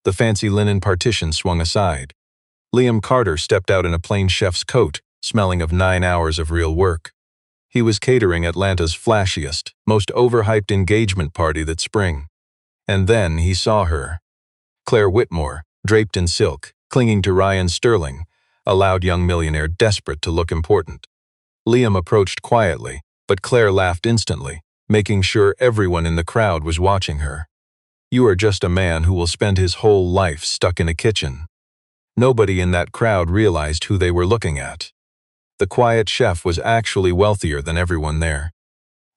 The fancy linen partition swung aside. Liam Carter stepped out in a plain chef's coat, smelling of 9 hours of real work. He was catering Atlanta's flashiest, most overhyped engagement party that spring. And then he saw her. Claire Whitmore, draped in silk, clinging to Ryan Sterling, a loud young millionaire desperate to look important. Liam approached quietly, but Claire laughed instantly, making sure everyone in the crowd was watching her. "You are just a man who will spend his whole life stuck in a kitchen." Nobody in that crowd realized who they were looking at. The quiet chef was actually wealthier than everyone there.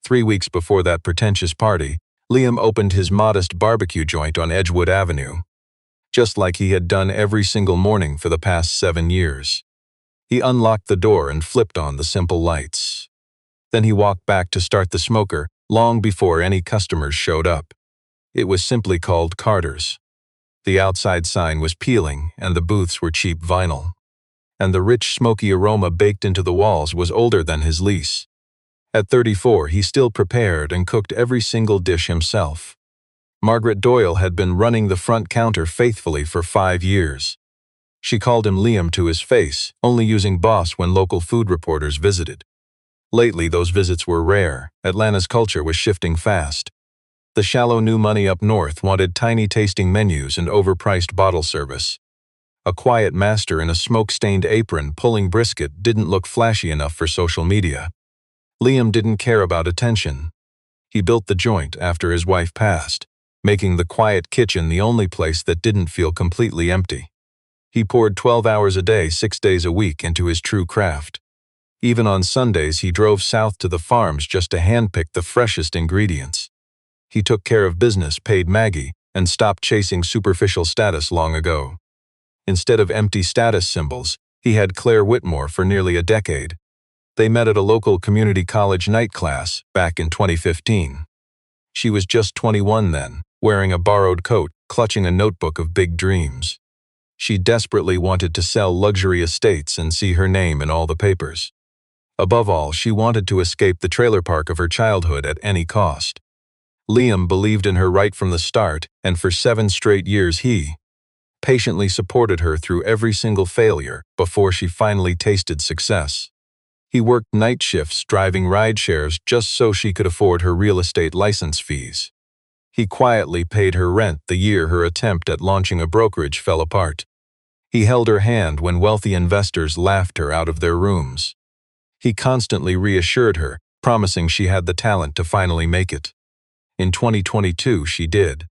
3 weeks before that pretentious party, Liam opened his modest barbecue joint on Edgewood Avenue, just like he had done every single morning for the past 7 years. He unlocked the door and flipped on the simple lights. Then he walked back to start the smoker long before any customers showed up. It was simply called Carter's. The outside sign was peeling, and the booths were cheap vinyl. And the rich, smoky aroma baked into the walls was older than his lease. At 34, he still prepared and cooked every single dish himself. Margaret Doyle had been running the front counter faithfully for 5 years. She called him Liam to his face, only using boss when local food reporters visited. Lately, those visits were rare. Atlanta's culture was shifting fast. The shallow new money up north wanted tiny tasting menus and overpriced bottle service. A quiet master in a smoke-stained apron pulling brisket didn't look flashy enough for social media. Liam didn't care about attention. He built the joint after his wife passed, making the quiet kitchen the only place that didn't feel completely empty. He poured 12 hours a day, 6 days a week into his true craft. Even on Sundays, he drove south to the farms just to handpick the freshest ingredients. He took care of business, paid Maggie, and stopped chasing superficial status long ago. Instead of empty status symbols, he had Claire Whitmore for nearly a decade. They met at a local community college night class back in 2015. She was just 21 then, wearing a borrowed coat, clutching a notebook of big dreams. She desperately wanted to sell luxury estates and see her name in all the papers. Above all, she wanted to escape the trailer park of her childhood at any cost. Liam believed in her right from the start, and for 7 straight years he patiently supported her through every single failure before she finally tasted success. He worked night shifts driving ride shares just so she could afford her real estate license fees. He quietly paid her rent the year her attempt at launching a brokerage fell apart. He held her hand when wealthy investors laughed her out of their rooms. He constantly reassured her, promising she had the talent to finally make it. In 2022, she did.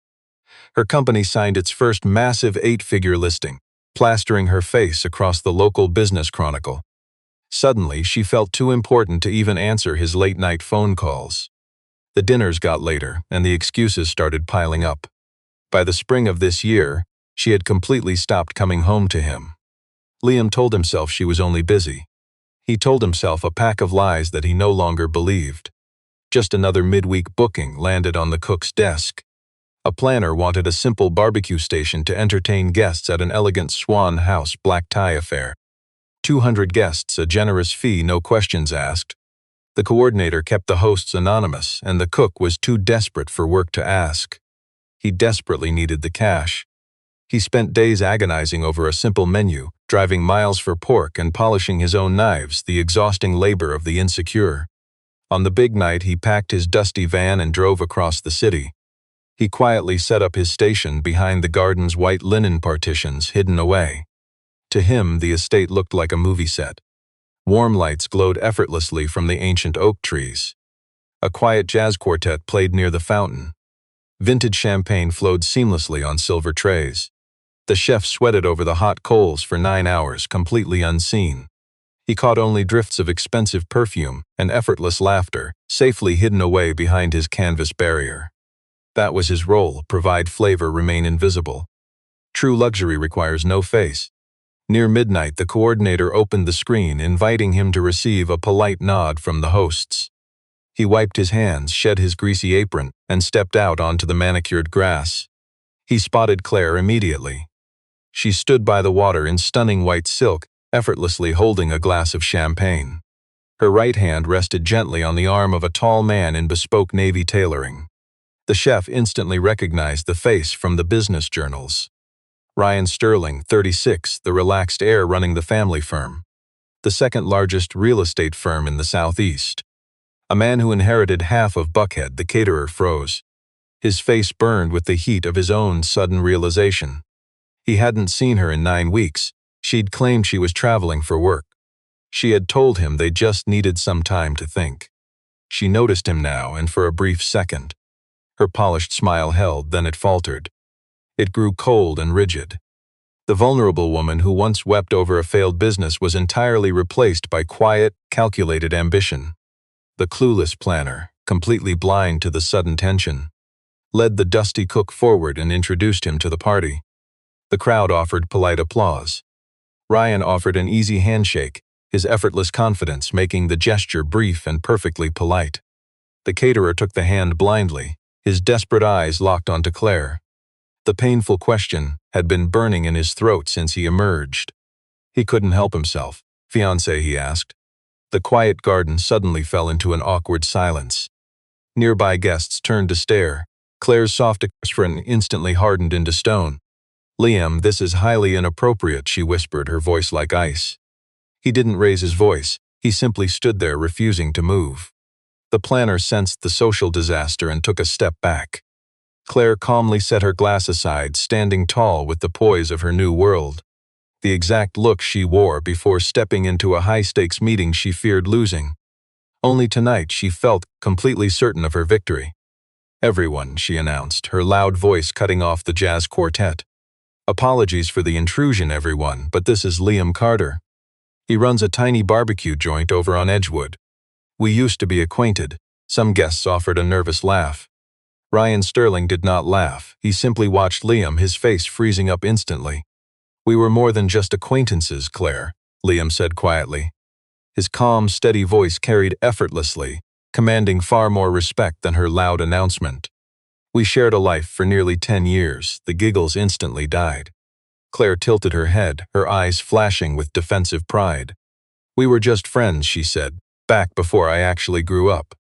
Her company signed its first massive 8-figure listing, plastering her face across the local business chronicle. Suddenly, she felt too important to even answer his late-night phone calls. The dinners got later, and the excuses started piling up. By the spring of this year, she had completely stopped coming home to him. Liam told himself she was only busy. He told himself a pack of lies that he no longer believed. Just another midweek booking landed on the cook's desk. A planner wanted a simple barbecue station to entertain guests at an elegant Swan House black tie affair. 200 guests, a generous fee, no questions asked. The coordinator kept the hosts anonymous, and the cook was too desperate for work to ask. He desperately needed the cash. He spent days agonizing over a simple menu, driving miles for pork and polishing his own knives, the exhausting labor of the insecure. On the big night, he packed his dusty van and drove across the city. He quietly set up his station behind the garden's white linen partitions hidden away. To him, the estate looked like a movie set. Warm lights glowed effortlessly from the ancient oak trees. A quiet jazz quartet played near the fountain. Vintage champagne flowed seamlessly on silver trays. The chef sweated over the hot coals for 9 hours, completely unseen. He caught only drifts of expensive perfume and effortless laughter, safely hidden away behind his canvas barrier. That was his role: provide flavor, remain invisible. True luxury requires no face. Near midnight, the coordinator opened the screen, inviting him to receive a polite nod from the hosts. He wiped his hands, shed his greasy apron, and stepped out onto the manicured grass. He spotted Claire immediately. She stood by the water in stunning white silk, effortlessly holding a glass of champagne. Her right hand rested gently on the arm of a tall man in bespoke navy tailoring. The chef instantly recognized the face from the business journals. Ryan Sterling, 36, the relaxed heir running the family firm, the second largest real estate firm in the Southeast. A man who inherited half of Buckhead, the caterer, froze. His face burned with the heat of his own sudden realization. He hadn't seen her in 9 weeks. She'd claimed she was traveling for work. She had told him they just needed some time to think. She noticed him now, and for a brief second, her polished smile held, then it faltered. It grew cold and rigid. The vulnerable woman who once wept over a failed business was entirely replaced by quiet, calculated ambition. The clueless planner, completely blind to the sudden tension, led the dusty cook forward and introduced him to the party. The crowd offered polite applause. Ryan offered an easy handshake, his effortless confidence making the gesture brief and perfectly polite. The caterer took the hand blindly, his desperate eyes locked onto Claire. The painful question had been burning in his throat since he emerged. He couldn't help himself. "Fiancé?" he asked. The quiet garden suddenly fell into an awkward silence. Nearby guests turned to stare. Claire's soft expression instantly hardened into stone. "Liam, this is highly inappropriate," she whispered, her voice like ice. He didn't raise his voice. He simply stood there, refusing to move. The planner sensed the social disaster and took a step back. Claire calmly set her glass aside, standing tall with the poise of her new world. The exact look she wore before stepping into a high-stakes meeting she feared losing. Only tonight she felt completely certain of her victory. "Everyone," she announced, her loud voice cutting off the jazz quartet. "Apologies for the intrusion, everyone, but this is Liam Carter. He runs a tiny barbecue joint over on Edgewood. We used to be acquainted." Some guests offered a nervous laugh. Ryan Sterling did not laugh. He simply watched Liam, his face freezing up instantly. "We were more than just acquaintances, Claire," Liam said quietly. His calm, steady voice carried effortlessly, commanding far more respect than her loud announcement. "We shared a life for nearly 10 years. The giggles instantly died. Claire tilted her head, her eyes flashing with defensive pride. "We were just friends," she said, "back before I actually grew up."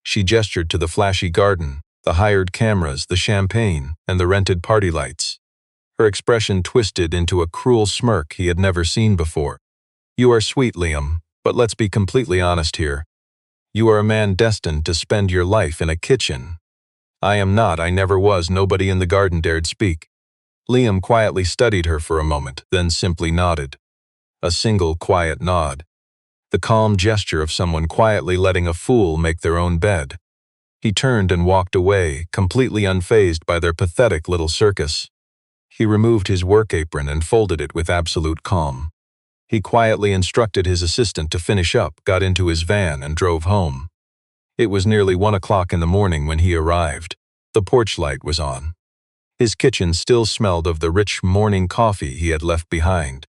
She gestured to the flashy garden, the hired cameras, the champagne, and the rented party lights. Her expression twisted into a cruel smirk he had never seen before. "You are sweet, Liam, but let's be completely honest here. You are a man destined to spend your life in a kitchen. I am not, I never was." Nobody in the garden dared speak. Liam quietly studied her for a moment, then simply nodded. A single quiet nod. The calm gesture of someone quietly letting a fool make their own bed. He turned and walked away, completely unfazed by their pathetic little circus. He removed his work apron and folded it with absolute calm. He quietly instructed his assistant to finish up, got into his van, and drove home. It was nearly 1 o'clock in the morning when he arrived. The porch light was on. His kitchen still smelled of the rich morning coffee he had left behind.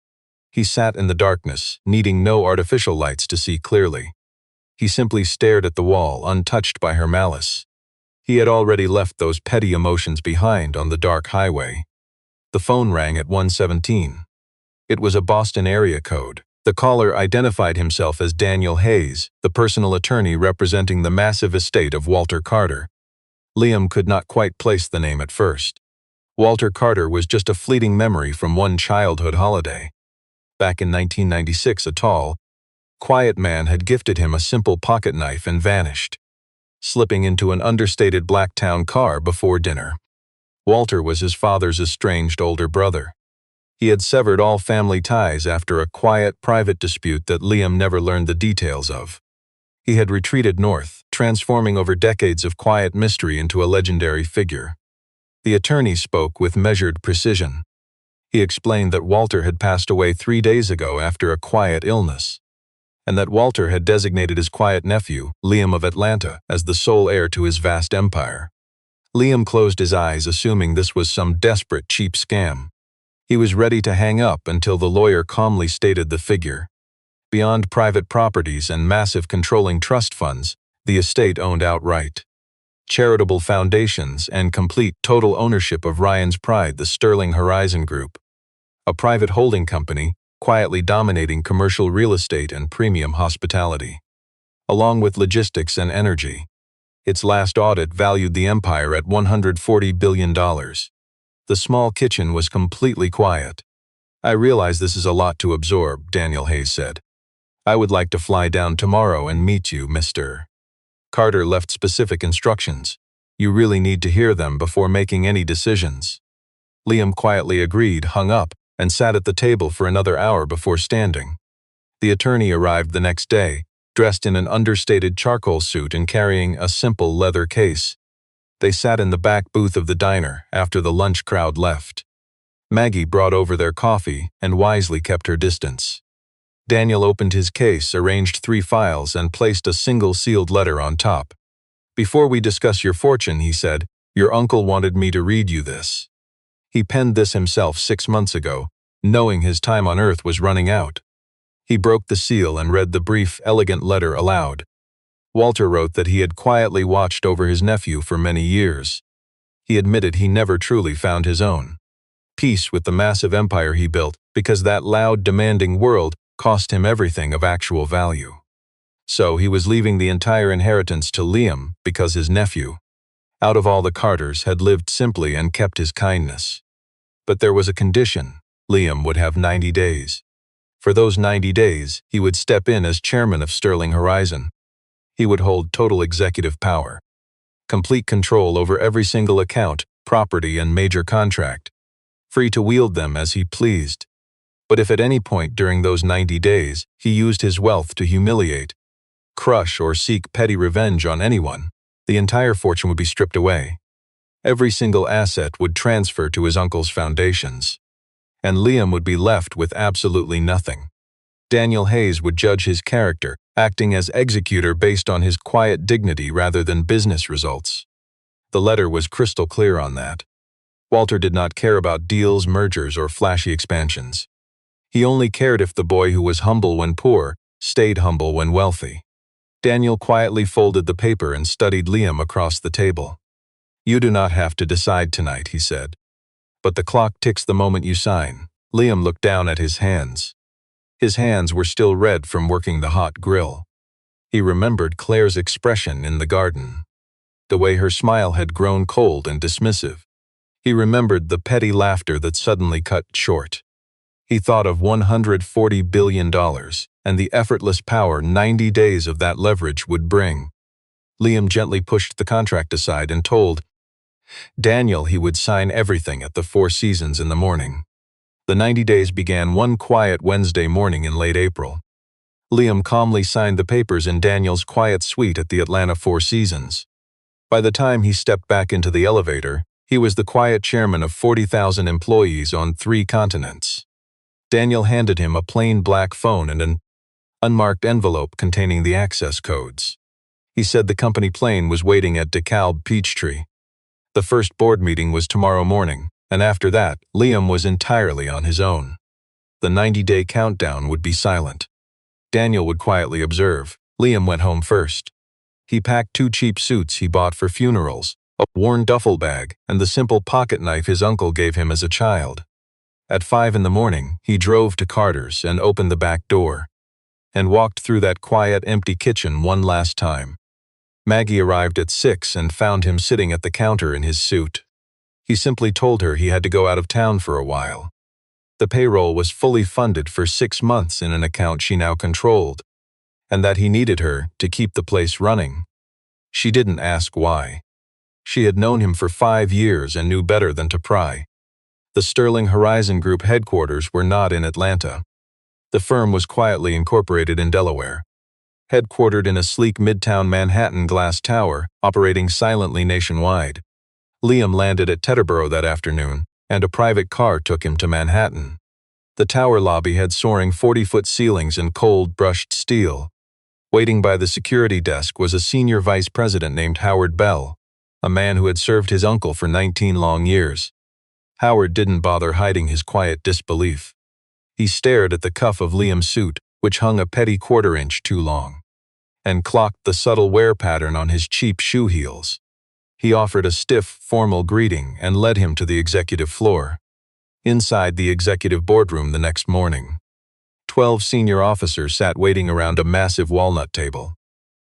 He sat in the darkness, needing no artificial lights to see clearly. He simply stared at the wall, untouched by her malice. He had already left those petty emotions behind on the dark highway. The phone rang at 1:17. It was a Boston area code. The caller identified himself as Daniel Hayes, the personal attorney representing the massive estate of Walter Carter. Liam could not quite place the name at first. Walter Carter was just a fleeting memory from one childhood holiday. Back in 1996, a tall, quiet man had gifted him a simple pocket knife and vanished, slipping into an understated Blacktown car before dinner. Walter was his father's estranged older brother. He had severed all family ties after a quiet, private dispute that Liam never learned the details of. He had retreated north, transforming over decades of quiet mystery into a legendary figure. The attorney spoke with measured precision. He explained that Walter had passed away 3 days ago after a quiet illness, and that Walter had designated his quiet nephew, Liam of Atlanta, as the sole heir to his vast empire. Liam closed his eyes, assuming this was some desperate, cheap scam. He was ready to hang up until the lawyer calmly stated the figure. Beyond private properties and massive controlling trust funds, the estate owned outright charitable foundations and complete total ownership of Ryan's pride, the Sterling Horizon Group, a private holding company quietly dominating commercial real estate and premium hospitality, along with logistics and energy. Its last audit valued the empire at $140 billion. The small kitchen was completely quiet. "I realize this is a lot to absorb," Daniel Hayes said. "I would like to fly down tomorrow and meet you, Mr." Carter left specific instructions. "You really need to hear them before making any decisions." Liam quietly agreed, hung up, and sat at the table for another hour before standing. The attorney arrived the next day, dressed in an understated charcoal suit and carrying a simple leather case. They sat in the back booth of the diner after the lunch crowd left. Maggie brought over their coffee and wisely kept her distance. Daniel opened his case, arranged 3 files, and placed a single sealed letter on top. "Before we discuss your fortune," he said, "your uncle wanted me to read you this. He penned this himself 6 months ago, knowing his time on Earth was running out." He broke the seal and read the brief, elegant letter aloud. Walter wrote that he had quietly watched over his nephew for many years. He admitted he never truly found his own peace with the massive empire he built, because that loud, demanding world cost him everything of actual value. So he was leaving the entire inheritance to Liam because his nephew, out of all the Carters, had lived simply and kept his kindness. But there was a condition: Liam would have 90 days. For those 90 days, he would step in as chairman of Sterling Horizon. He would hold total executive power, complete control over every single account, property, and major contract, free to wield them as he pleased. But if at any point during those 90 days he used his wealth to humiliate, crush, or seek petty revenge on anyone, the entire fortune would be stripped away. Every single asset would transfer to his uncle's foundations, and Liam would be left with absolutely nothing. Daniel Hayes would judge his character, acting as executor based on his quiet dignity rather than business results. The letter was crystal clear on that. Walter did not care about deals, mergers, or flashy expansions. He only cared if the boy who was humble when poor stayed humble when wealthy. Daniel quietly folded the paper and studied Liam across the table. "You do not have to decide tonight," he said. "But the clock ticks the moment you sign." Liam looked down at his hands. His hands were still red from working the hot grill. He remembered Claire's expression in the garden, the way her smile had grown cold and dismissive. He remembered the petty laughter that suddenly cut short. He thought of $140 billion and the effortless power 90 days of that leverage would bring. Liam gently pushed the contract aside and told Daniel he would sign everything at the Four Seasons in the morning. The 90 days began one quiet Wednesday morning in late April. Liam calmly signed the papers in Daniel's quiet suite at the Atlanta Four Seasons. By the time he stepped back into the elevator, he was the quiet chairman of 40,000 employees on 3 continents. Daniel handed him a plain black phone and an unmarked envelope containing the access codes. He said the company plane was waiting at DeKalb Peachtree. The first board meeting was tomorrow morning, and after that, Liam was entirely on his own. The 90-day countdown would be silent. Daniel would quietly observe. Liam went home first. He packed 2 cheap suits he bought for funerals, a worn duffel bag, and the simple pocket knife his uncle gave him as a child. At 5 in the morning, he drove to Carter's and opened the back door, and walked through that quiet, empty kitchen one last time. Maggie arrived at 6 and found him sitting at the counter in his suit. He simply told her he had to go out of town for a while. The payroll was fully funded for 6 months in an account she now controlled, and that he needed her to keep the place running. She didn't ask why. She had known him for 5 years and knew better than to pry. The Sterling Horizon Group headquarters were not in Atlanta. The firm was quietly incorporated in Delaware, headquartered in a sleek midtown Manhattan glass tower, operating silently nationwide. Liam landed at Teterboro that afternoon, and a private car took him to Manhattan. The tower lobby had soaring 40-foot ceilings and cold, brushed steel. Waiting by the security desk was a senior vice president named Howard Bell, a man who had served his uncle for 19 long years. Howard didn't bother hiding his quiet disbelief. He stared at the cuff of Liam's suit, which hung a petty quarter-inch too long, and clocked the subtle wear pattern on his cheap shoe heels. He offered a stiff, formal greeting and led him to the executive floor. Inside the executive boardroom the next morning, 12 senior officers sat waiting around a massive walnut table.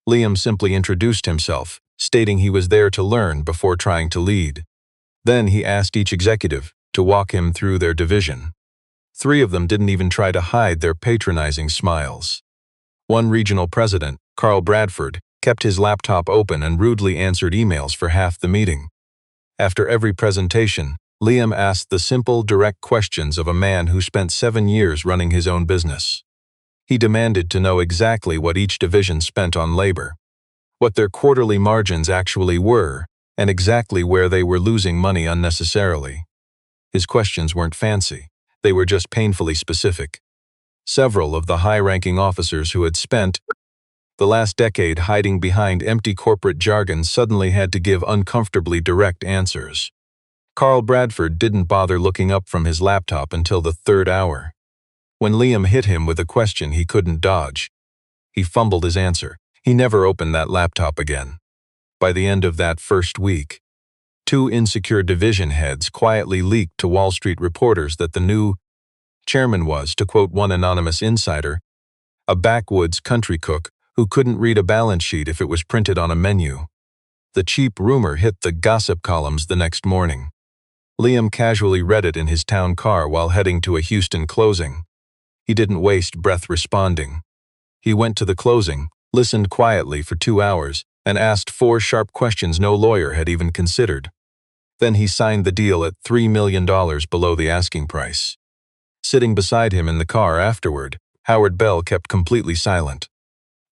Liam simply introduced himself, stating he was there to learn before trying to lead. Then he asked each executive to walk him through their division. 3 of them didn't even try to hide their patronizing smiles. One regional president, Carl Bradford, kept his laptop open and rudely answered emails for half the meeting. After every presentation, Liam asked the simple, direct questions of a man who spent 7 years running his own business. He demanded to know exactly what each division spent on labor, what their quarterly margins actually were, and exactly where they were losing money unnecessarily. His questions weren't fancy, they were just painfully specific. Several of the high-ranking officers who had spent the last decade hiding behind empty corporate jargon suddenly had to give uncomfortably direct answers. Carl Bradford didn't bother looking up from his laptop until the 3rd hour. When Liam hit him with a question he couldn't dodge, he fumbled his answer. He never opened that laptop again. By the end of that first week, 2 insecure division heads quietly leaked to Wall Street reporters that the new chairman was, to quote one anonymous insider, a backwoods country cook who couldn't read a balance sheet if it was printed on a menu. The cheap rumor hit the gossip columns the next morning. Liam casually read it in his town car while heading to a Houston closing. He didn't waste breath responding. He went to the closing, listened quietly for 2 hours, and asked 4 sharp questions no lawyer had even considered. Then he signed the deal at $3 million below the asking price. Sitting beside him in the car afterward, Howard Bell kept completely silent.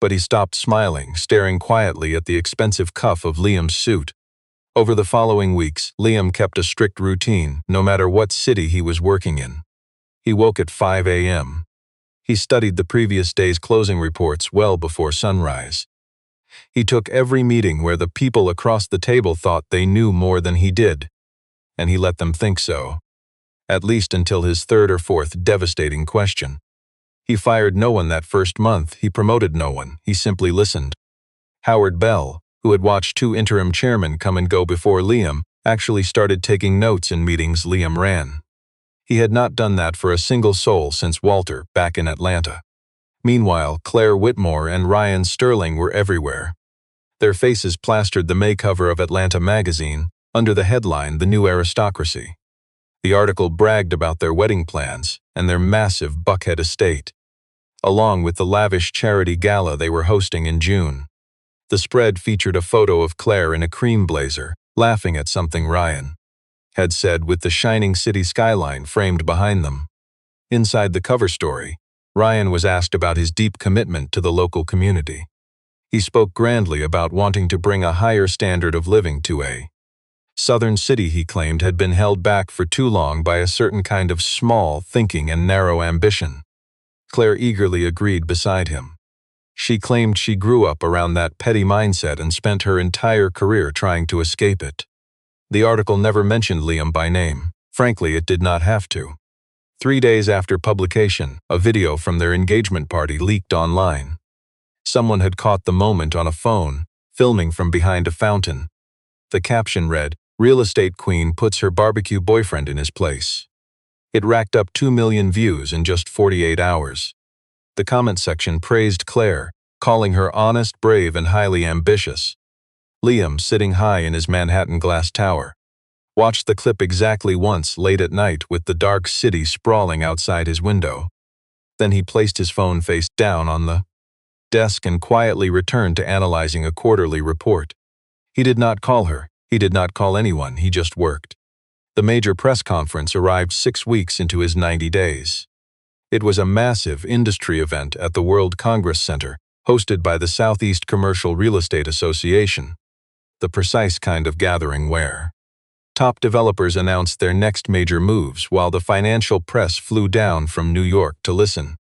But he stopped smiling, staring quietly at the expensive cuff of Liam's suit. Over the following weeks, Liam kept a strict routine, no matter what city he was working in. He woke at 5 a.m. He studied the previous day's closing reports well before sunrise. He took every meeting where the people across the table thought they knew more than he did, and he let them think so, at least until his 3rd or 4th devastating question. He fired no one that first month, he promoted no one, he simply listened. Howard Bell, who had watched 2 interim chairmen come and go before Liam, actually started taking notes in meetings Liam ran. He had not done that for a single soul since Walter, back in Atlanta. Meanwhile, Claire Whitmore and Ryan Sterling were everywhere. Their faces plastered the May cover of Atlanta magazine, under the headline, "The New Aristocracy." The article bragged about their wedding plans and their massive Buckhead estate, along with the lavish charity gala they were hosting in June. The spread featured a photo of Claire in a cream blazer, laughing at something Ryan had said, with the shining city skyline framed behind them. Inside the cover story, Ryan was asked about his deep commitment to the local community. He spoke grandly about wanting to bring a higher standard of living to a southern city he claimed had been held back for too long by a certain kind of small thinking and narrow ambition. Claire eagerly agreed beside him. She claimed she grew up around that petty mindset and spent her entire career trying to escape it. The article never mentioned Liam by name. Frankly, it did not have to. 3 days after publication, a video from their engagement party leaked online. Someone had caught the moment on a phone, filming from behind a fountain. The caption read, "Real estate queen puts her barbecue boyfriend in his place." It racked up 2 million views in just 48 hours. The comment section praised Claire, calling her honest, brave, and highly ambitious. Liam, sitting high in his Manhattan glass tower, watched the clip exactly once late at night with the dark city sprawling outside his window. Then he placed his phone face down on the desk and quietly returned to analyzing a quarterly report. He did not call her, he did not call anyone, he just worked. The major press conference arrived 6 weeks into his 90 days. It was a massive industry event at the World Congress Center, hosted by the Southeast Commercial Real Estate Association. The precise kind of gathering where top developers announced their next major moves while the financial press flew down from New York to listen.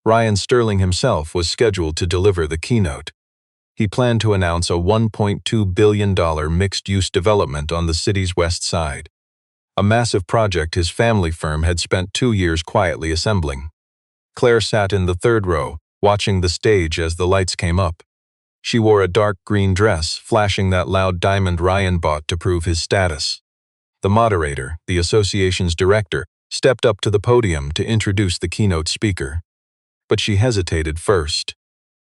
Ryan Sterling himself was scheduled to deliver the keynote. He planned to announce a $1.2 billion mixed-use development on the city's west side, a massive project his family firm had spent 2 years quietly assembling. Claire sat in the 3rd row, watching the stage as the lights came up. She wore a dark green dress, flashing that loud diamond Ryan bought to prove his status. The moderator, the association's director, stepped up to the podium to introduce the keynote speaker. But she hesitated first.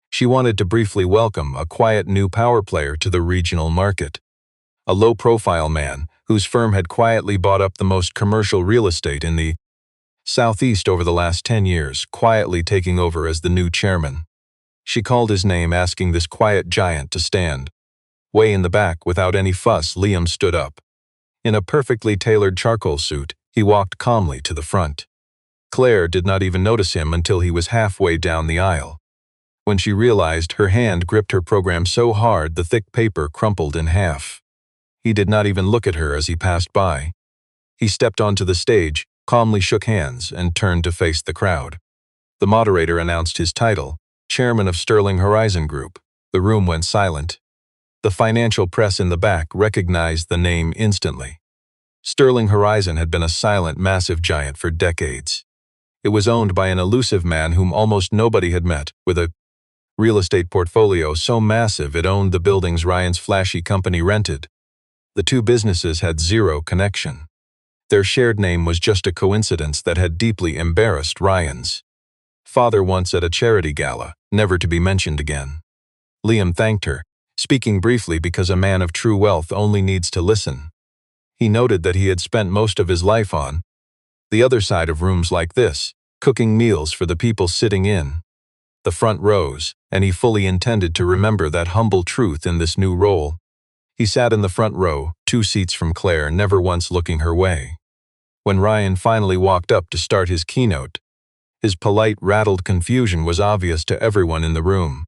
She wanted to briefly welcome a quiet new power player to the regional market. A low-profile man, whose firm had quietly bought up the most commercial real estate in the Southeast over the last 10 years, quietly taking over as the new chairman. She called his name, asking this quiet giant to stand. Way in the back, without any fuss, Liam stood up. In a perfectly tailored charcoal suit, he walked calmly to the front. Claire did not even notice him until he was halfway down the aisle. When she realized, her hand gripped her program so hard the thick paper crumpled in half. He did not even look at her as he passed by. He stepped onto the stage, calmly shook hands, and turned to face the crowd. The moderator announced his title, Chairman of Sterling Horizon Group. The room went silent. The financial press in the back recognized the name instantly. Sterling Horizon had been a silent, massive giant for decades. It was owned by an elusive man whom almost nobody had met, with a real estate portfolio so massive it owned the buildings Ryan's flashy company rented. The two businesses had zero connection. Their shared name was just a coincidence that had deeply embarrassed Ryan's father once at a charity gala, never to be mentioned again. Liam thanked her, speaking briefly because a man of true wealth only needs to listen. He noted that he had spent most of his life on the other side of rooms like this, cooking meals for the people sitting in the front rows, and he fully intended to remember that humble truth in this new role. He sat in the front row, 2 seats from Claire, never once looking her way. When Ryan finally walked up to start his keynote, his polite, rattled confusion was obvious to everyone in the room.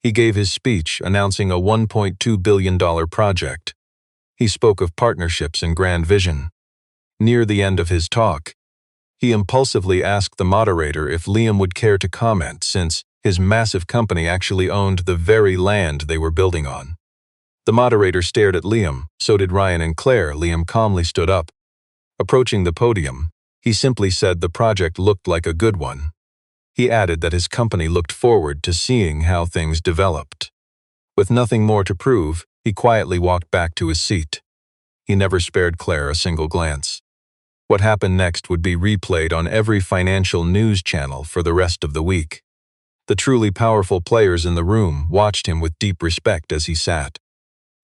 He gave his speech announcing a $1.2 billion project. He spoke of partnerships and grand vision. Near the end of his talk, he impulsively asked the moderator if Liam would care to comment, since his massive company actually owned the very land they were building on. The moderator stared at Liam, so did Ryan and Claire. Liam calmly stood up. Approaching the podium, he simply said the project looked like a good one. He added that his company looked forward to seeing how things developed. With nothing more to prove, he quietly walked back to his seat. He never spared Claire a single glance. What happened next would be replayed on every financial news channel for the rest of the week. The truly powerful players in the room watched him with deep respect as he sat.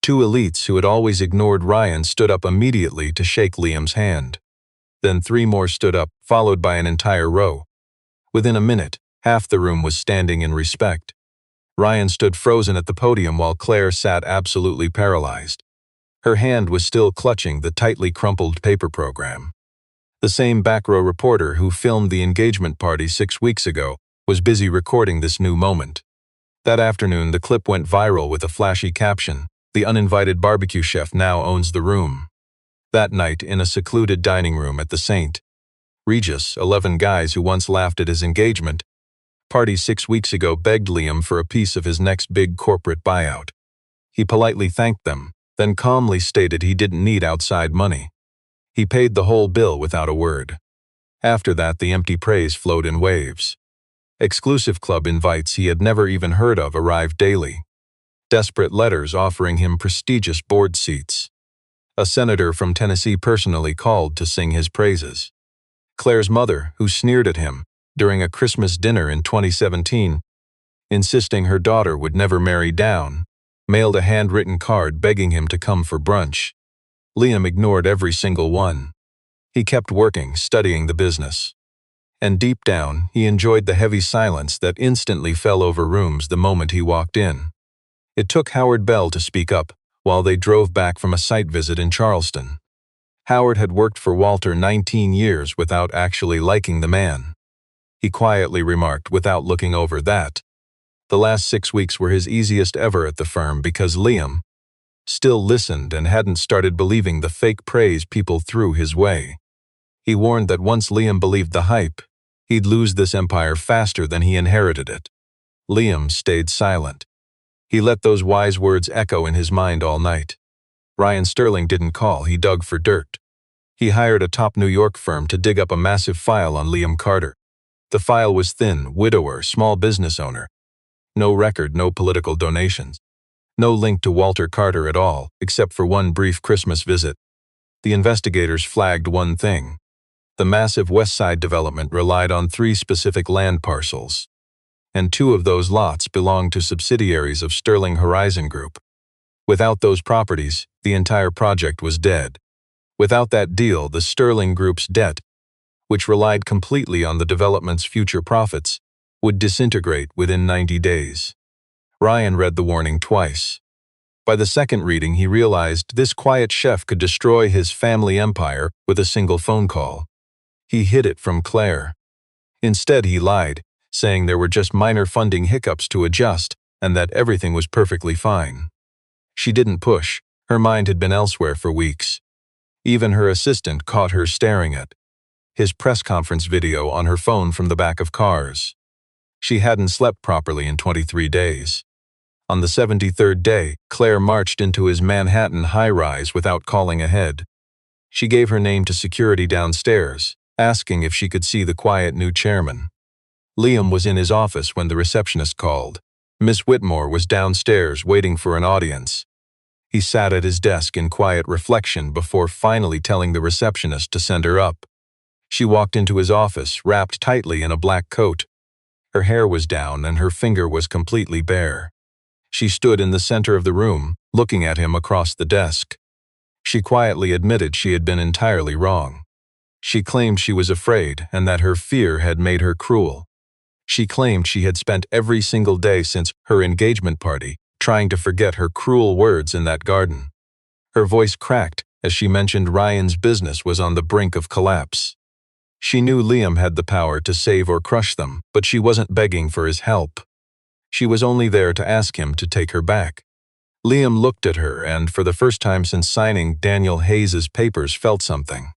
2 elites who had always ignored Ryan stood up immediately to shake Liam's hand. Then 3 more stood up, followed by an entire row. Within a minute, half the room was standing in respect. Ryan stood frozen at the podium while Claire sat absolutely paralyzed. Her hand was still clutching the tightly crumpled paper program. The same back row reporter who filmed the engagement party 6 weeks ago was busy recording this new moment. That afternoon, the clip went viral with a flashy caption, "The uninvited barbecue chef now owns the room." That night, in a secluded dining room at the St. Regis, 11 guys who once laughed at his engagement party 6 weeks ago begged Liam for a piece of his next big corporate buyout. He politely thanked them, then calmly stated he didn't need outside money. He paid the whole bill without a word. After that, the empty praise flowed in waves. Exclusive club invites he had never even heard of arrived daily. Desperate letters offering him prestigious board seats. A senator from Tennessee personally called to sing his praises. Claire's mother, who sneered at him during a Christmas dinner in 2017, insisting her daughter would never marry down, mailed a handwritten card begging him to come for brunch. Liam ignored every single one. He kept working, studying the business. And deep down, he enjoyed the heavy silence that instantly fell over rooms the moment he walked in. It took Howard Bell to speak up while they drove back from a site visit in Charleston. Howard had worked for Walter 19 years without actually liking the man. He quietly remarked, without looking over, that the last 6 weeks were his easiest ever at the firm because Liam still listened and hadn't started believing the fake praise people threw his way. He warned that once Liam believed the hype, he'd lose this empire faster than he inherited it. Liam stayed silent. He let those wise words echo in his mind all night. Ryan Sterling didn't call, he dug for dirt. He hired a top New York firm to dig up a massive file on Liam Carter. The file was thin, widower, small business owner. No record, no political donations. No link to Walter Carter at all, except for one brief Christmas visit. The investigators flagged one thing. The massive West Side development relied on 3 specific land parcels, and 2 of those lots belonged to subsidiaries of Sterling Horizon Group. Without those properties, the entire project was dead. Without that deal, the Sterling Group's debt, which relied completely on the development's future profits, would disintegrate within 90 days. Ryan read the warning twice. By the second reading, he realized this quiet chef could destroy his family empire with a single phone call. He hid it from Claire. Instead, he lied, saying there were just minor funding hiccups to adjust and that everything was perfectly fine. She didn't push. Her mind had been elsewhere for weeks. Even her assistant caught her staring at his press conference video on her phone from the back of cars. She hadn't slept properly in 23 days. On the 73rd day, Claire marched into his Manhattan high-rise without calling ahead. She gave her name to security downstairs, asking if she could see the quiet new chairman. Liam was in his office when the receptionist called. Miss Whitmore was downstairs waiting for an audience. He sat at his desk in quiet reflection before finally telling the receptionist to send her up. She walked into his office, wrapped tightly in a black coat. Her hair was down and her finger was completely bare. She stood in the center of the room, looking at him across the desk. She quietly admitted she had been entirely wrong. She claimed she was afraid and that her fear had made her cruel. She claimed she had spent every single day since her engagement party trying to forget her cruel words in that garden. Her voice cracked as she mentioned Ryan's business was on the brink of collapse. She knew Liam had the power to save or crush them, but she wasn't begging for his help. She was only there to ask him to take her back. Liam looked at her and, for the first time since signing Daniel Hayes's papers, felt something.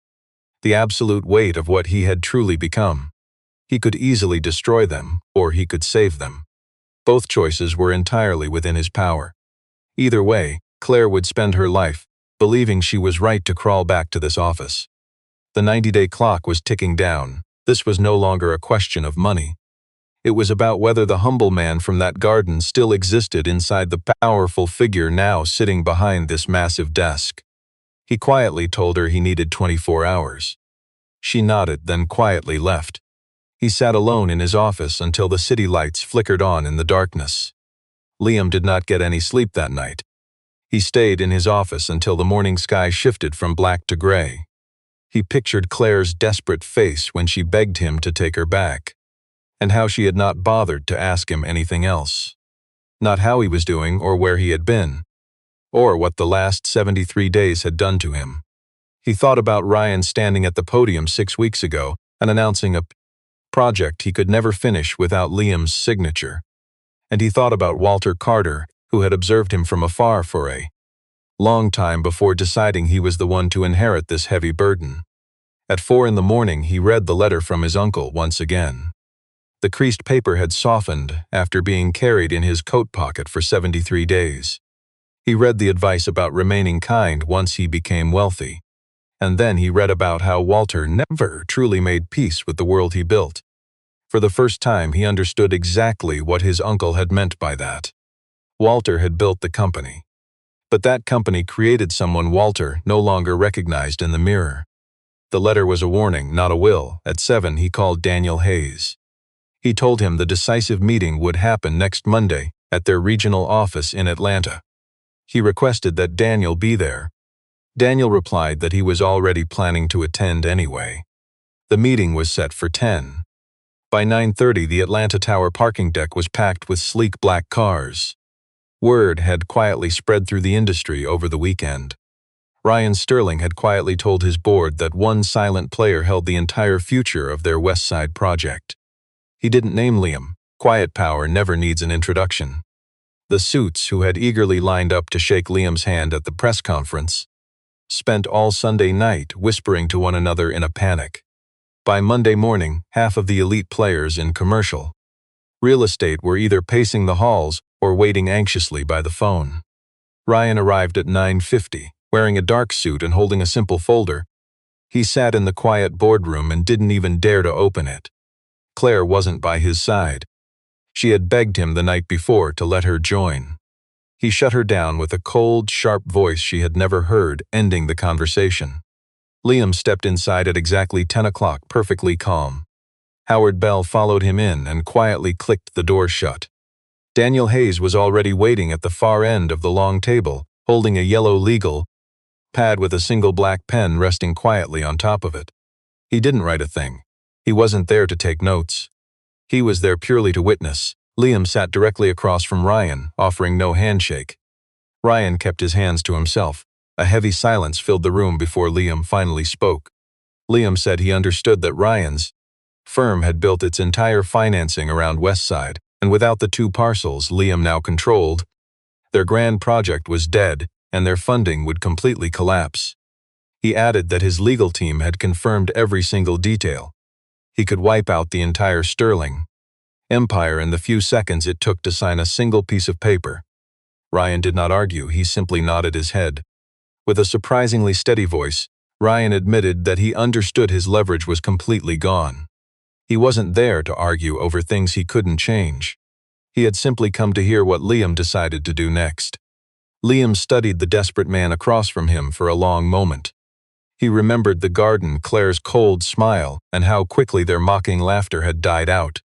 The absolute weight of what he had truly become. He could easily destroy them, or he could save them. Both choices were entirely within his power. Either way, Claire would spend her life believing she was right to crawl back to this office. The 90-day clock was ticking down. This was no longer a question of money. It was about whether the humble man from that garden still existed inside the powerful figure now sitting behind this massive desk. He quietly told her he needed 24 hours. She nodded, then quietly left. He sat alone in his office until the city lights flickered on in the darkness. Liam did not get any sleep that night. He stayed in his office until the morning sky shifted from black to gray. He pictured Claire's desperate face when she begged him to take her back, and how she had not bothered to ask him anything else. Not how he was doing or where he had been, or what the last 73 days had done to him. He thought about Ryan standing at the podium 6 weeks ago and announcing a project he could never finish without Liam's signature. And he thought about Walter Carter, who had observed him from afar for a long time before deciding he was the one to inherit this heavy burden. At 4 in the morning, he read the letter from his uncle once again. The creased paper had softened after being carried in his coat pocket for 73 days. He read the advice about remaining kind once he became wealthy. And then he read about how Walter never truly made peace with the world he built. For the first time, he understood exactly what his uncle had meant by that. Walter had built the company. But that company created someone Walter no longer recognized in the mirror. The letter was a warning, not a will. At 7, he called Daniel Hayes. He told him the decisive meeting would happen next Monday at their regional office in Atlanta. He requested that Daniel be there. Daniel replied that he was already planning to attend anyway. The meeting was set for 10. By 9:30, the Atlanta Tower parking deck was packed with sleek black cars. Word had quietly spread through the industry over the weekend. Ryan Sterling had quietly told his board that one silent player held the entire future of their West Side project. He didn't name Liam. Quiet power never needs an introduction. The suits, who had eagerly lined up to shake Liam's hand at the press conference, spent all Sunday night whispering to one another in a panic. By Monday morning, half of the elite players in commercial real estate were either pacing the halls or waiting anxiously by the phone. Ryan arrived at 9:50, wearing a dark suit and holding a simple folder. He sat in the quiet boardroom and didn't even dare to open it. Claire wasn't by his side. She had begged him the night before to let her join. He shut her down with a cold, sharp voice she had never heard, ending the conversation. Liam stepped inside at exactly 10 o'clock, perfectly calm. Howard Bell followed him in and quietly clicked the door shut. Daniel Hayes was already waiting at the far end of the long table, holding a yellow legal pad with a single black pen resting quietly on top of it. He didn't write a thing. He wasn't there to take notes. He was there purely to witness. Liam sat directly across from Ryan, offering no handshake. Ryan kept his hands to himself. A heavy silence filled the room before Liam finally spoke. Liam said he understood that Ryan's firm had built its entire financing around Westside, and without the two parcels Liam now controlled, their grand project was dead and their funding would completely collapse. He added that his legal team had confirmed every single detail. He could wipe out the entire Sterling empire in the few seconds it took to sign a single piece of paper. Ryan did not argue, he simply nodded his head. With a surprisingly steady voice, Ryan admitted that he understood his leverage was completely gone. He wasn't there to argue over things he couldn't change. He had simply come to hear what Liam decided to do next. Liam studied the desperate man across from him for a long moment. He remembered the garden, Claire's cold smile, and how quickly their mocking laughter had died out.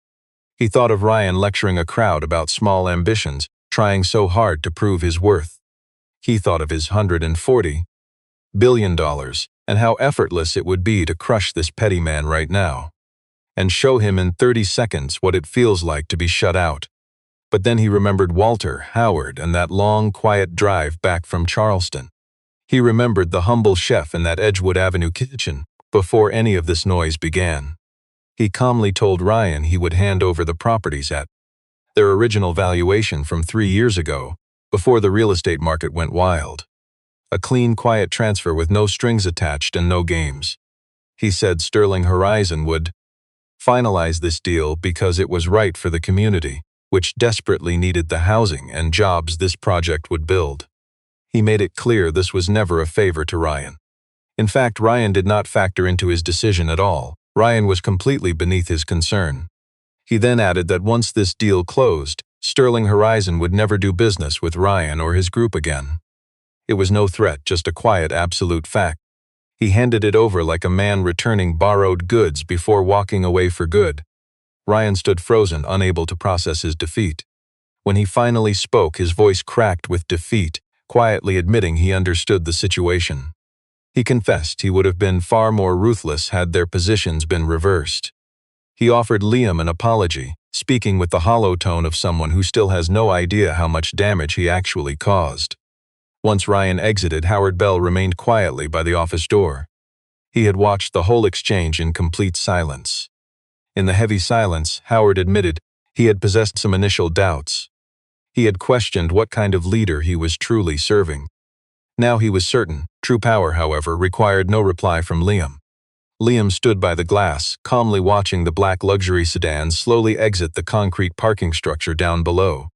He thought of Ryan lecturing a crowd about small ambitions, trying so hard to prove his worth. He thought of his $140 billion, and how effortless it would be to crush this petty man right now, and show him in 30 seconds what it feels like to be shut out. But then he remembered Walter, Howard, and that long, quiet drive back from Charleston. He remembered the humble chef in that Edgewood Avenue kitchen before any of this noise began. He calmly told Ryan he would hand over the properties at their original valuation from 3 years ago, before the real estate market went wild. A clean, quiet transfer with no strings attached and no games. He said Sterling Horizon would finalize this deal because it was right for the community, which desperately needed the housing and jobs this project would build. He made it clear this was never a favor to Ryan. In fact, Ryan did not factor into his decision at all. Ryan was completely beneath his concern. He then added that once this deal closed, Sterling Horizon would never do business with Ryan or his group again. It was no threat, just a quiet, absolute fact. He handed it over like a man returning borrowed goods before walking away for good. Ryan stood frozen, unable to process his defeat. When he finally spoke, his voice cracked with defeat, quietly admitting he understood the situation. He confessed he would have been far more ruthless had their positions been reversed. He offered Liam an apology, speaking with the hollow tone of someone who still has no idea how much damage he actually caused. Once Ryan exited, Howard Bell remained quietly by the office door. He had watched the whole exchange in complete silence. In the heavy silence, Howard admitted he had possessed some initial doubts. He had questioned what kind of leader he was truly serving. Now he was certain. True power, however, required no reply from Liam. Liam stood by the glass, calmly watching the black luxury sedan slowly exit the concrete parking structure down below.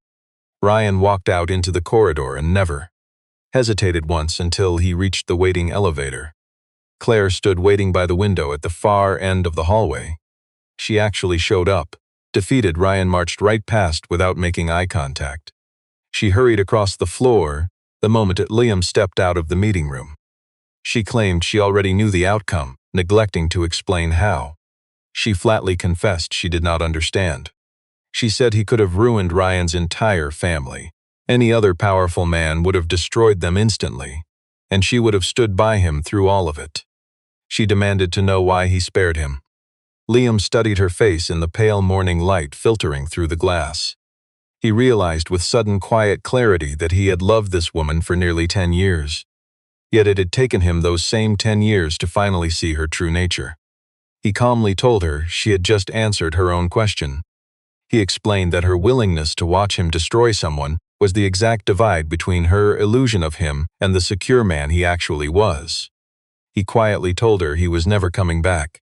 Ryan walked out into the corridor and never hesitated once until he reached the waiting elevator. Claire stood waiting by the window at the far end of the hallway. She actually showed up. Defeated, Ryan marched right past without making eye contact. She hurried across the floor the moment that Liam stepped out of the meeting room. She claimed she already knew the outcome, neglecting to explain how. She flatly confessed she did not understand. She said he could have ruined Ryan's entire family. Any other powerful man would have destroyed them instantly, and she would have stood by him through all of it. She demanded to know why he spared him. Liam studied her face in the pale morning light filtering through the glass. He realized with sudden quiet clarity that he had loved this woman for nearly 10 years. Yet it had taken him those same 10 years to finally see her true nature. He calmly told her she had just answered her own question. He explained that her willingness to watch him destroy someone was the exact divide between her illusion of him and the secure man he actually was. He quietly told her he was never coming back.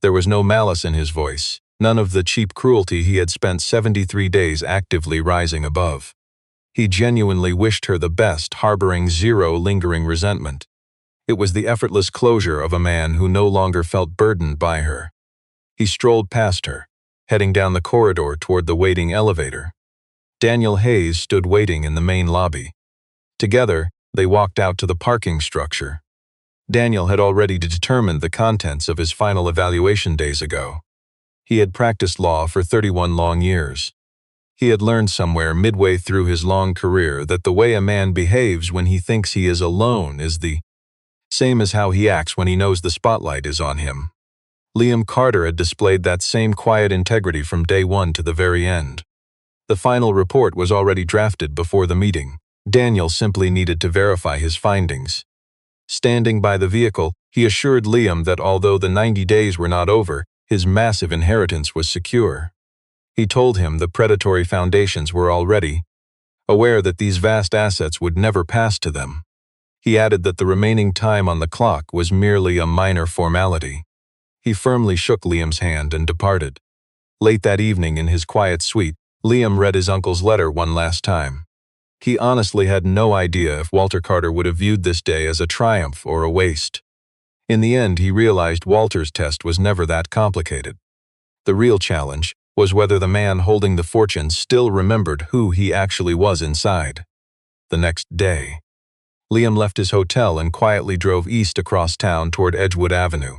There was no malice in his voice, none of the cheap cruelty he had spent 73 days actively rising above. He genuinely wished her the best, harboring zero lingering resentment. It was the effortless closure of a man who no longer felt burdened by her. He strolled past her, heading down the corridor toward the waiting elevator. Daniel Hayes stood waiting in the main lobby. Together, they walked out to the parking structure. Daniel had already determined the contents of his final evaluation days ago. He had practiced law for 31 long years. He had learned somewhere midway through his long career that the way a man behaves when he thinks he is alone is the Same as how he acts when he knows the spotlight is on him. Liam Carter had displayed that same quiet integrity from day one to the very end. The final report was already drafted before the meeting. Daniel simply needed to verify his findings. Standing by the vehicle, he assured Liam that although the 90 days were not over, his massive inheritance was secure. He told him the predatory foundations were already aware that these vast assets would never pass to them. He added that the remaining time on the clock was merely a minor formality. He firmly shook Liam's hand and departed. Late that evening in his quiet suite, Liam read his uncle's letter one last time. He honestly had no idea if Walter Carter would have viewed this day as a triumph or a waste. In the end, he realized Walter's test was never that complicated. The real challenge was whether the man holding the fortune still remembered who he actually was inside. The next day, Liam left his hotel and quietly drove east across town toward Edgewood Avenue.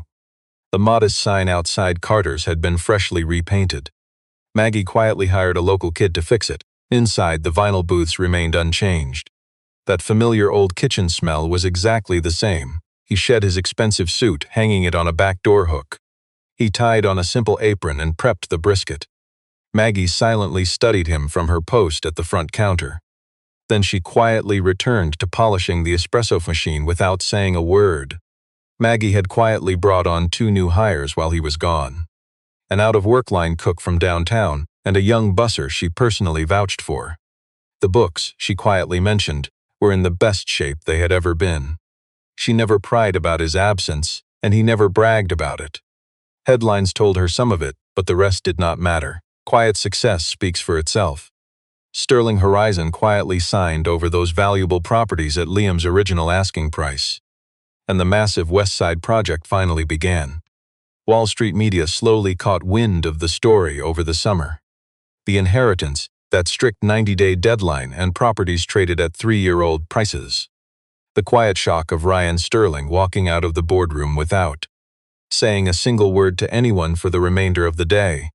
The modest sign outside Carter's had been freshly repainted. Maggie quietly hired a local kid to fix it. Inside, the vinyl booths remained unchanged. That familiar old kitchen smell was exactly the same. He shed his expensive suit, hanging it on a back door hook. He tied on a simple apron and prepped the brisket. Maggie silently studied him from her post at the front counter. Then she quietly returned to polishing the espresso machine without saying a word. Maggie had quietly brought on 2 new hires while he was gone. An out-of-work line cook from downtown and a young busser she personally vouched for. The books, she quietly mentioned, were in the best shape they had ever been. She never pried about his absence, and he never bragged about it. Headlines told her some of it, but the rest did not matter. Quiet success speaks for itself. Sterling Horizon quietly signed over those valuable properties at Liam's original asking price. And the massive West Side project finally began. Wall Street media slowly caught wind of the story over the summer. The inheritance, that strict 90-day deadline, and properties traded at 3-year-old prices. The quiet shock of Ryan Sterling walking out of the boardroom without saying a single word to anyone for the remainder of the day.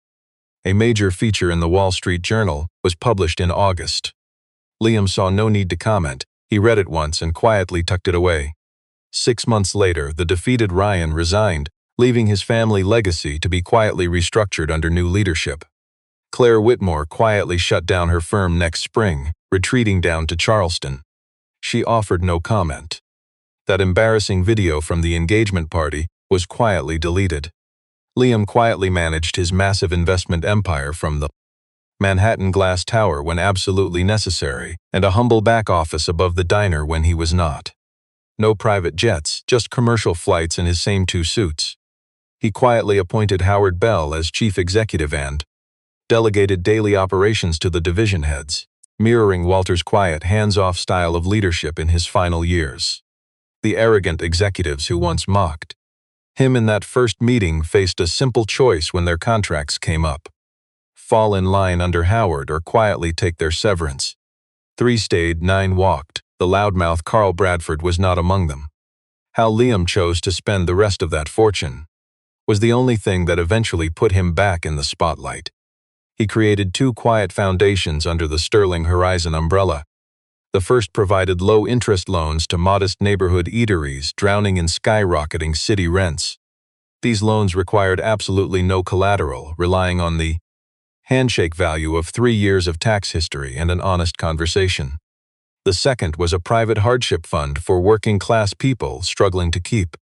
A major feature in the Wall Street Journal was published in August. Liam saw no need to comment. He read it once and quietly tucked it away. 6 months later, the defeated Ryan resigned, leaving his family legacy to be quietly restructured under new leadership. Claire Whitmore quietly shut down her firm next spring, retreating down to Charleston. She offered no comment. That embarrassing video from the engagement party was quietly deleted. Liam quietly managed his massive investment empire from the Manhattan glass tower when absolutely necessary, and a humble back office above the diner when he was not. No private jets, just commercial flights in his same 2 suits. He quietly appointed Howard Bell as chief executive and delegated daily operations to the division heads, mirroring Walter's quiet, hands-off style of leadership in his final years. The arrogant executives who once mocked him in that first meeting faced a simple choice when their contracts came up: fall in line under Howard or quietly take their severance. 3 stayed, 9 walked. The loudmouth Carl Bradford was not among them. How Liam chose to spend the rest of that fortune was the only thing that eventually put him back in the spotlight. He created 2 quiet foundations under the Sterling Horizon umbrella. The first provided low-interest loans to modest neighborhood eateries drowning in skyrocketing city rents. These loans required absolutely no collateral, relying on the handshake value of 3 years of tax history and an honest conversation. The second was a private hardship fund for working-class people struggling to keep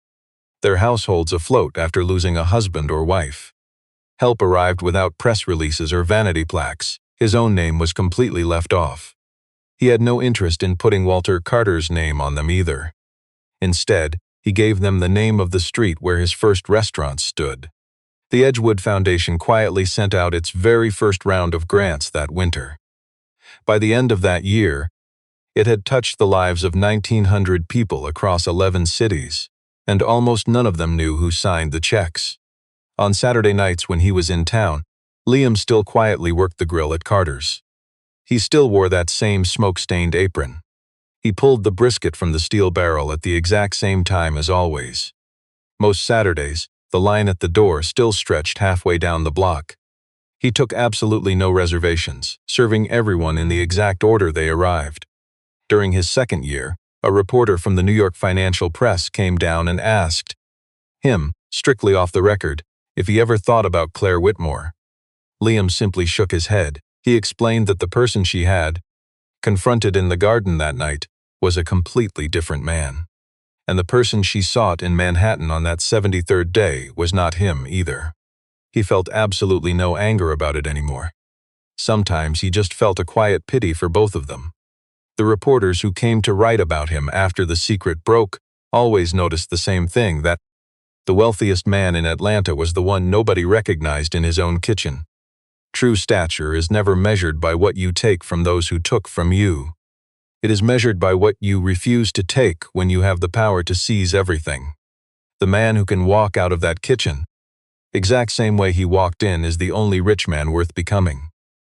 their households afloat after losing a husband or wife. Help arrived without press releases or vanity plaques. His own name was completely left off. He had no interest in putting Walter Carter's name on them either. Instead, he gave them the name of the street where his first restaurant stood. The Edgewood Foundation quietly sent out its very first round of grants that winter. By the end of that year, it had touched the lives of 1,900 people across 11 cities, and almost none of them knew who signed the checks. On Saturday nights when he was in town, Liam still quietly worked the grill at Carter's. He still wore that same smoke-stained apron. He pulled the brisket from the steel barrel at the exact same time as always. Most Saturdays, the line at the door still stretched halfway down the block. He took absolutely no reservations, serving everyone in the exact order they arrived. During his second year, A reporter from the New York Financial Press came down and asked him, strictly off the record, if he ever thought about Claire Whitmore. Liam simply shook his head. He explained that the person she had confronted in the garden that night was a completely different man. And the person she sought in Manhattan on that 73rd day was not him either. He felt absolutely no anger about it anymore. Sometimes he just felt a quiet pity for both of them. The reporters who came to write about him after the secret broke always noticed the same thing, that the wealthiest man in Atlanta was the one nobody recognized in his own kitchen. True stature is never measured by what you take from those who took from you. It is measured by what you refuse to take when you have the power to seize everything. The man who can walk out of that kitchen, exact same way he walked in, is the only rich man worth becoming.